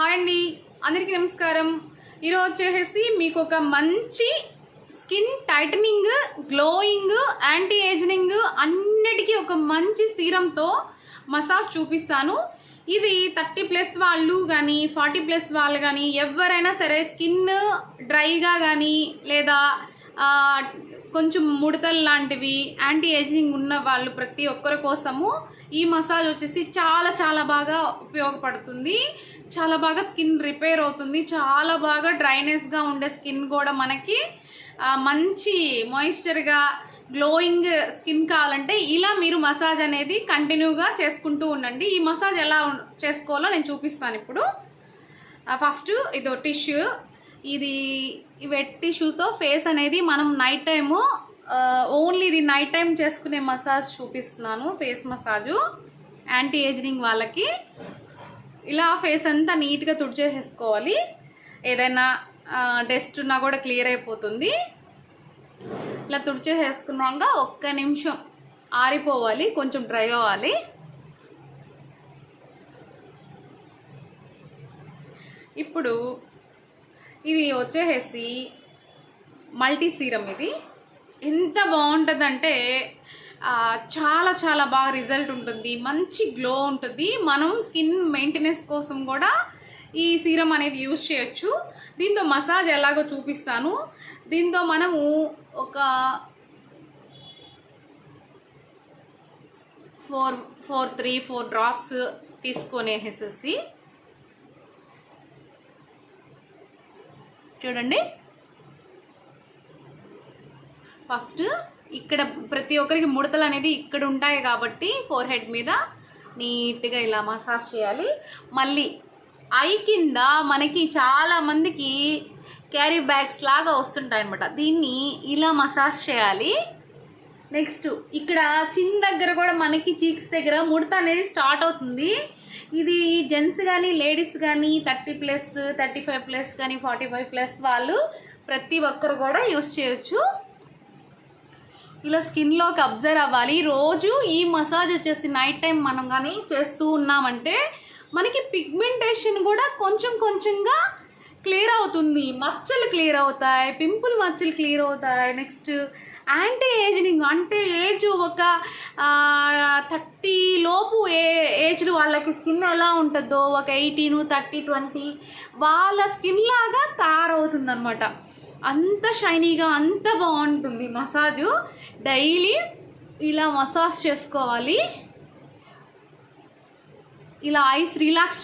Hi అండి, అందరికీ నమస్కారం. ఈరోజు వచ్చేసి మీకు ఒక మంచి skin titling, glowing, anti ageing అన్నిటికీ ఒక మంచి సీరంతో మసాజ్ చూపిస్తాను. ఇది 30+ వాళ్ళు కానీ 40+ వాళ్ళు కానీ ఎవరైనా సరే స్కిన్ డ్రైగా కానీ లేదా కొంచెం ముడతలు లాంటివి యాంటీ ఏజింగ్ ఉన్న వాళ్ళు ప్రతి ఒక్కరి కోసము ఈ మసాజ్ వచ్చేసి చాలా చాలా బాగా ఉపయోగపడుతుంది. చాలా బాగా స్కిన్ రిపేర్ అవుతుంది. చాలా బాగా డ్రైనెస్గా ఉండే స్కిన్ కూడా మనకి మంచి మాయిశ్చర్గా గ్లోయింగ్ స్కిన్ కావాలంటే ఇలా మీరు మసాజ్ అనేది కంటిన్యూగా చేసుకుంటూ ఉండండి. ఈ మసాజ్ ఎలా చేసుకోవాలో నేను చూపిస్తాను ఇప్పుడు. ఫస్ట్ ఇదో టిష్యూ, ఇది వెట్ టిష్యూతో ఫేస్ అనేది మనం నైట్ టైము ఓన్లీ ఇది నైట్ టైం చేసుకునే మసాజ్ చూపిస్తున్నాను. ఫేస్ మసాజు యాంటీ ఏజింగ్ వాళ్ళకి ఇలా ఫేస్ అంతా నీట్గా తుడిచేసేసుకోవాలి. ఏదైనా డస్ట్ ఉన్నా కూడా క్లియర్ అయిపోతుంది. ఇలా తుడిచేసేసుకున్నాక ఒక్క నిమిషం ఆరిపోవాలి, కొంచెం డ్రై అవ్వాలి. ఇప్పుడు ఇది వచ్చేసి మల్టీ సీరం. ఇది ఎంత బాగుంటుందంటే చాలా చాలా బాగా రిజల్ట్ ఉంటుంది, మంచి గ్లో ఉంటుంది. మనం స్కిన్ మెయింటెనెన్స్ కోసం కూడా ఈ సీరం అనేది యూజ్ చేయొచ్చు. దీంతో మసాజ్ ఎలాగో చూపిస్తాను. దీంతో మనము ఒక 4 డ్రాప్స్ తీసుకొనేసేసి చూడండి. ఫస్ట్ ఇక్కడ ప్రతి ఒక్కరికి ముడతలు అనేది ఇక్కడ ఉంటాయి కాబట్టి ఫోర్ హెడ్ మీద నీట్గా ఇలా మసాజ్ చేయాలి. మళ్ళీ ఐ కింద మనకి చాలామందికి క్యారీ బ్యాగ్స్ లాగా వస్తుంటాయి అన్నమాట. దీన్ని ఇలా మసాజ్ చేయాలి. నెక్స్ట్ ఇక్కడ చిన్న దగ్గర కూడా మనకి చీక్స్ దగ్గర ముడత అనేది స్టార్ట్ అవుతుంది. ఇది జెంట్స్ కానీ లేడీస్ కానీ 30+, 35+ కానీ 45+ వాళ్ళు ప్రతి ఒక్కరు కూడా యూస్ చేయొచ్చు. ఇలా స్కిన్లోకి అబ్జర్వ్ అవ్వాలి. రోజు ఈ మసాజ్ వచ్చేసి నైట్ టైం మనం కానీ చేస్తూ ఉన్నామంటే మనకి పిగ్మెంటేషన్ కూడా కొంచెం కొంచెంగా క్లియర్ అవుతుంది. మచ్చలు క్లియర్ అవుతాయి, పింపుల్ మచ్చలు క్లియర్ అవుతాయి. నెక్స్ట్ యాంటీ ఏజింగ్ అంటే ఏజ్ ఒక 30 లోపు ఏజ్డ్ వాళ్ళకి స్కిన్ ఎలా ఉంటుందో ఒక 18, 30, 20 వాళ్ళ స్కిన్ లాగా తయారవుతుంది అనమాట. అంత షైనీగా అంత బాగుంటుంది మసాజు. డైలీ ఇలా మసాజ్ చేసుకోవాలి. ఇలా ఐస్ రిలాక్స్